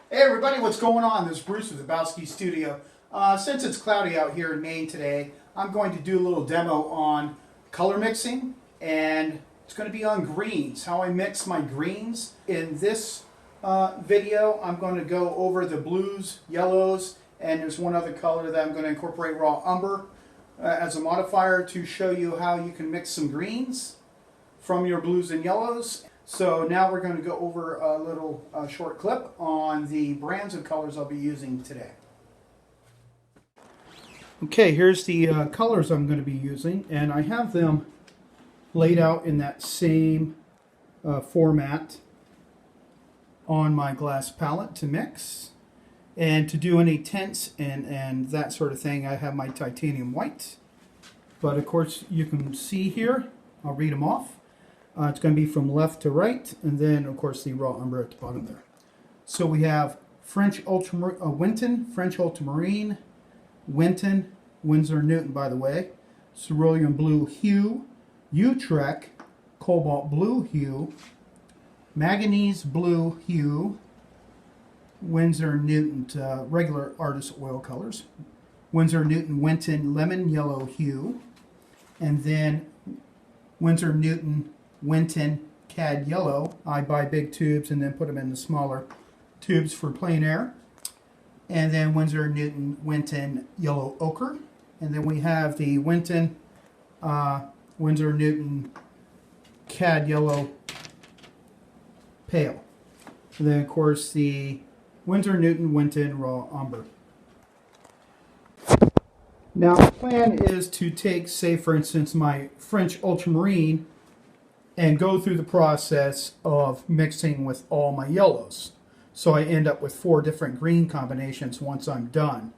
Hey everybody, what's going on? This is Bruce with habowskistudio. Since it's cloudy out here in Maine today, I'm going to do a little demo on color mixing, and it's going to be on greens, how I mix my greens. In this video, I'm going to go over the blues, yellows, and there's one other color that I'm going to incorporate raw umber as a modifier to show you how you can mix some greens from your blues and yellows. So now we're going to go over a little short clip on the brands of colors I'll be using today. Okay, here's the colors I'm going to be using, and I have them laid out in that same format on my glass palette to mix. And to do any tints and that sort of thing, I have my titanium white. But of course, you can see here, I'll read them off. It's going to be from left to right, and then of course the raw umber at the bottom there. So we have French Winton, French Ultramarine, Winton, Winsor Newton by the way, Cerulean Blue Hue, Utrecht, Cobalt Blue Hue, Manganese Blue Hue, Winsor Newton regular artist oil colors, Winsor Newton Winton Lemon Yellow Hue, and then Winsor Newton Winton Cad Yellow. I buy big tubes and then put them in the smaller tubes for plein air. And then Winsor Newton Winton Yellow Ochre. And then we have the Winton Winsor Newton Cad Yellow Pale. And then of course the Winsor Newton Winton Raw Umber. Now the plan is to take, say for instance, my French Ultramarine and go through the process of mixing with all my yellows. So I end up with 4 different green combinations once I'm done.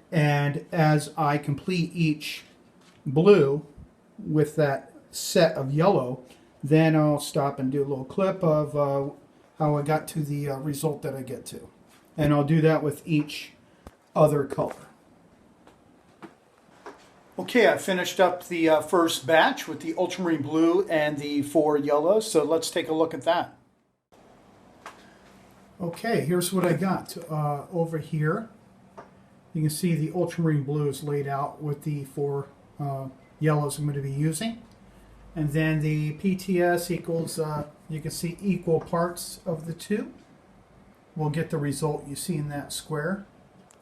And as I complete each blue with that set of yellow, then I'll stop and do a little clip of how I got to the result that I get to. And I'll do that with each other color. Okay, I finished up the first batch with the Ultramarine Blue and the 4 yellows, so let's take a look at that. Okay, here's what I got over here. You can see the Ultramarine Blue is laid out with the 4 yellows I'm going to be using. And then the PTS equals, you can see equal parts of the 2. We'll get the result you see in that square.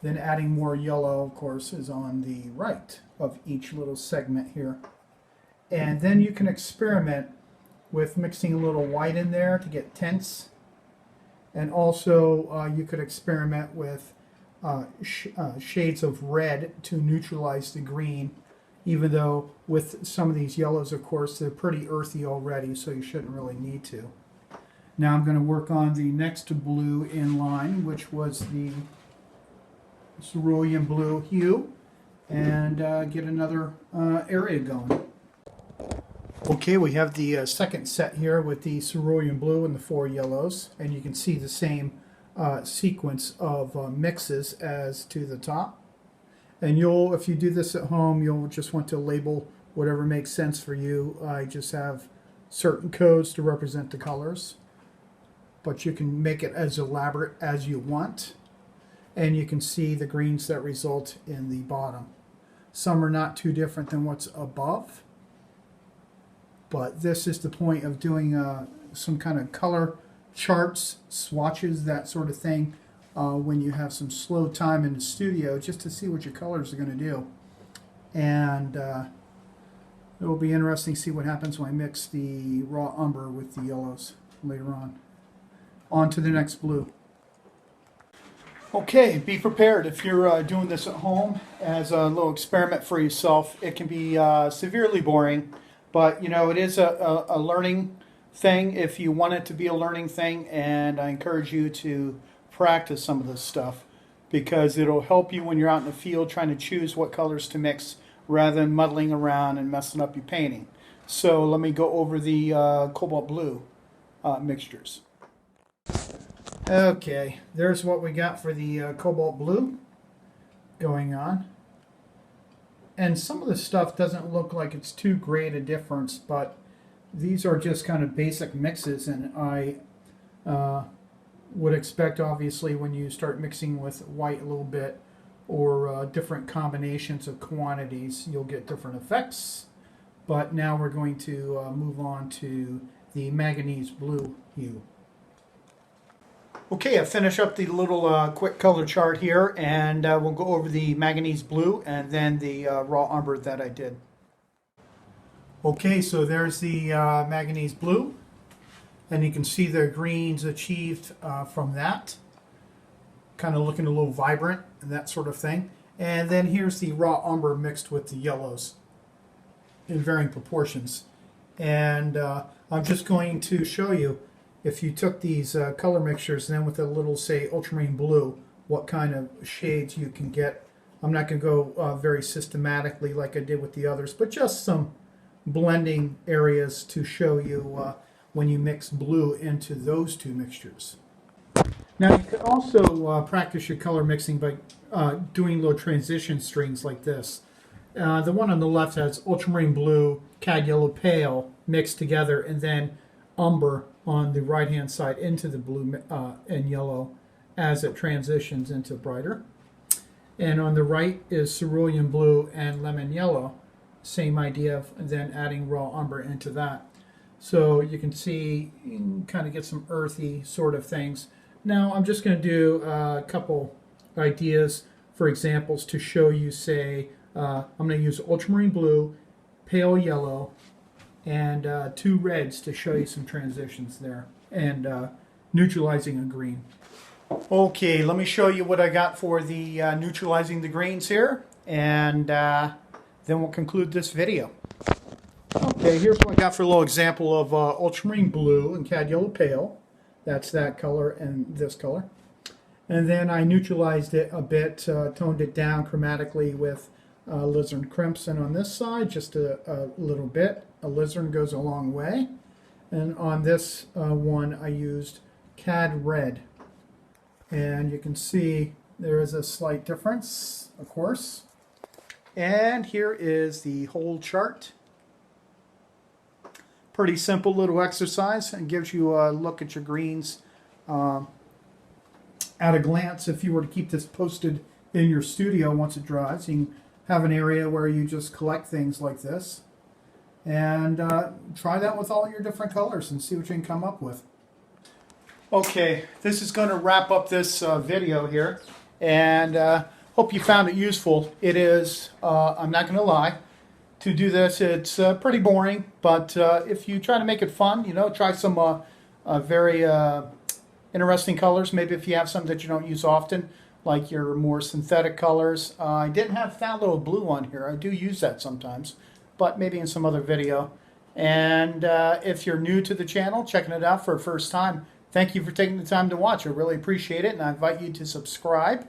Then adding more yellow, of course, is on the right of each little segment here. And then you can experiment with mixing a little white in there to get tints. And also you could experiment with shades of red to neutralize the green, even though with some of these yellows, of course, they're pretty earthy already, so you shouldn't really need to. Now I'm going to work on the next blue in line, which was the Cerulean Blue Hue, and get another area going. Okay, we have the second set here with the Cerulean Blue and the 4 yellows, and you can see the same sequence of mixes as to the top. And if you do this at home, you'll just want to label whatever makes sense for you. I just have certain codes to represent the colors, but you can make it as elaborate as you want. And you can see the greens that result in the bottom. Some are not too different than what's above, but this is the point of doing some kind of color charts, swatches, that sort of thing, when you have some slow time in the studio, just to see what your colors are going to do. And it will be interesting to see what happens when I mix the raw umber with the yellows later on. On to the next blue. Okay, be prepared if you're doing this at home as a little experiment for yourself. It can be severely boring, but you know, it is a learning thing if you want it to be a learning thing, and I encourage you to practice some of this stuff because it'll help you when you're out in the field trying to choose what colors to mix rather than muddling around and messing up your painting. So let me go over the Cobalt Blue mixtures. Okay, there's what we got for the Cobalt Blue going on. And some of the stuff doesn't look like it's too great a difference, but these are just kind of basic mixes, and I would expect, obviously, when you start mixing with white a little bit, or different combinations of quantities, you'll get different effects. But now we're going to move on to the manganese blue hue. Okay, I finished up the little quick color chart here, and we'll go over the manganese blue and then the raw umber that I did. Okay, so there's the manganese blue, and you can see the greens achieved from that. Kind of looking a little vibrant and that sort of thing. And then here's the raw umber mixed with the yellows in varying proportions. And I'm just going to show you, if you took these color mixtures and then with a little, say, ultramarine blue, what kind of shades you can get. I'm not going to go very systematically like I did with the others, but just some blending areas to show you when you mix blue into those two mixtures. Now you could also practice your color mixing by doing little transition strings like this. The one on the left has ultramarine blue, cad yellow pale mixed together, and then umber on the right hand side into the blue and yellow as it transitions into brighter. And on the right is cerulean blue and lemon yellow. Same idea of then adding raw umber into that. So you can see, you can kind of get some earthy sort of things. Now I'm just going to do a couple ideas for examples to show you, say, I'm going to use ultramarine blue, pale yellow, and 2 reds to show you some transitions there, and neutralizing a green. Okay, let me show you what I got for the neutralizing the greens here, and then we'll conclude this video. Okay, here's what I got for a little example of ultramarine blue and cad yellow pale. That's that color and this color. And then I neutralized it a bit, toned it down chromatically with alizarin crimson on this side, just a little bit. Alizarin goes a long way. And on this one I used cad red. And you can see there is a slight difference, of course. And here is the whole chart. Pretty simple little exercise, and gives you a look at your greens at a glance. If you were to keep this posted in your studio once it dries, you can have an area where you just collect things like this, and try that with all your different colors and see what you can come up with. Okay, this is going to wrap up this video here, and hope you found it useful. It is, I'm not going to lie, to do this, it's pretty boring, but if you try to make it fun, you know, try some very interesting colors. Maybe if you have some that you don't use often, like your more synthetic colors. I didn't have Thalo blue on here. I do use that sometimes, but maybe in some other video. And if you're new to the channel, checking it out for the first time, thank you for taking the time to watch. I really appreciate it, and I invite you to subscribe.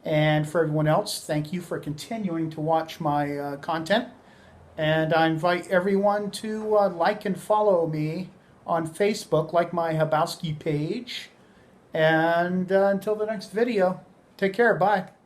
And for everyone else, thank you for continuing to watch my content. And I invite everyone to like and follow me on Facebook, like my Habowski page. And until the next video, take care. Bye.